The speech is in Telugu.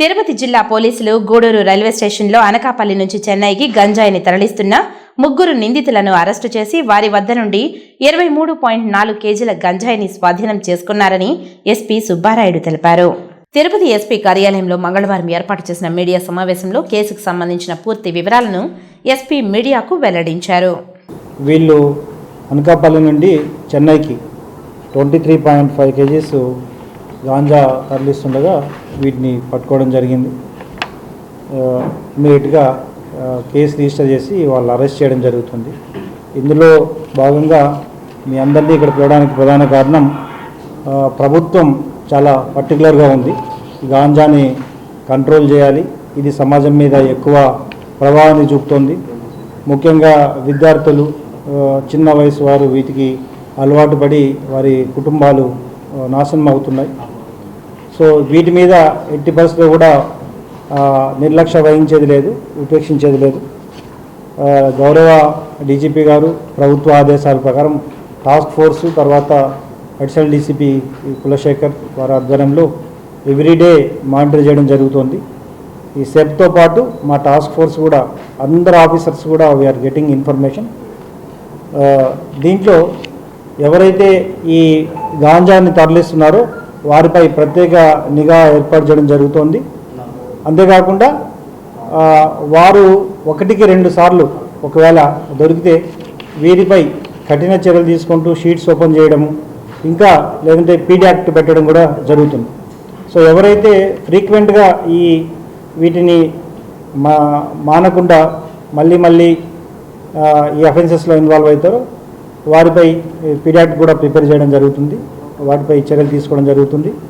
తిరుపతి జిల్లా పోలీసులు గూడూరు రైల్వే స్టేషన్లో అనకాపల్లి నుంచి చెన్నైకి గంజాయిని తరలిస్తున్న 3 నిందితులను అరెస్టు చేసి వారి వద్ద నుండి 23.4 కేజీల గంజాయిని స్వాధీనం చేసుకున్నారని ఎస్పీ సుబ్బారాయుడు తెలిపారు. తిరుపతి ఎస్పీ కార్యాలయంలో మంగళవారం ఏర్పాటు చేసిన మీడియా సమావేశంలో కేసుకు సంబంధించిన పూర్తి వివరాలను ఎస్పీ మీడియాకు వెల్లడించారు. వీళ్ళు అనకాపల్లి నుండి చెన్నైకి 23.5 కేజీస్ గాంజా తరలిస్తుండగా వీటిని పట్టుకోవడం జరిగింది. ఇమీడియట్గా కేసు రిజిస్టర్ చేసి వాళ్ళు అరెస్ట్ చేయడం జరుగుతుంది. ఇందులో భాగంగా మీ అందరినీ ఇక్కడ పిలవడానికి ప్రధాన కారణం ప్రభుత్వం చాలా పర్టికులర్గా ఉంది. గాంజాని కంట్రోల్ చేయాలి, ఇది సమాజం మీద ఎక్కువ ప్రభావాన్ని చూపుతోంది. ముఖ్యంగా విద్యార్థులు, చిన్న వయసు వారు వీటికి అలవాటు పడి వారి కుటుంబాలు నాశనం అవుతున్నాయి. సో వీటి మీద ఎట్టి పరిస్థితుల్లో కూడా నిర్లక్ష్య వహించేది లేదు, ఉపేక్షించేది లేదు. గౌరవ డీజీపీ గారు ప్రభుత్వ ఆదేశాల ప్రకారం టాస్క్ ఫోర్సు, తర్వాత అడిషనల్ డీసీపీ కులశేఖర్ వారి ఆధ్వర్యంలో ఎవ్రీడే మానిటర్ చేయడం జరుగుతుంది. ఈ సెప్తో పాటు మా టాస్క్ ఫోర్స్ కూడా అందరు ఆఫీసర్స్ కూడా వీఆర్ గెటింగ్ ఇన్ఫర్మేషన్. దీంట్లో ఎవరైతే ఈ గాంజాని తరలిస్తున్నారో వారిపై ప్రత్యేక నిఘా ఏర్పాటు చేయడం జరుగుతోంది. అంతేకాకుండా వారు 1-2 సార్లు ఒకవేళ దొరికితే వీరిపై కఠిన చర్యలు తీసుకుంటూ షీట్స్ ఓపెన్ చేయడము, ఇంకా లేదంటే పీడీ యాక్ట్ పెట్టడం కూడా జరుగుతుంది. సో ఎవరైతే ఫ్రీక్వెంట్గా వీటిని మానకుండా మళ్ళీ ఈ అఫెన్సెస్లో ఇన్వాల్వ్ అవుతారో వారిపై పీడీ యాక్ట్ కూడా ప్రిపేర్ చేయడం జరుగుతుంది, వాటిపై చర్యలు తీసుకోవడం జరుగుతుంది.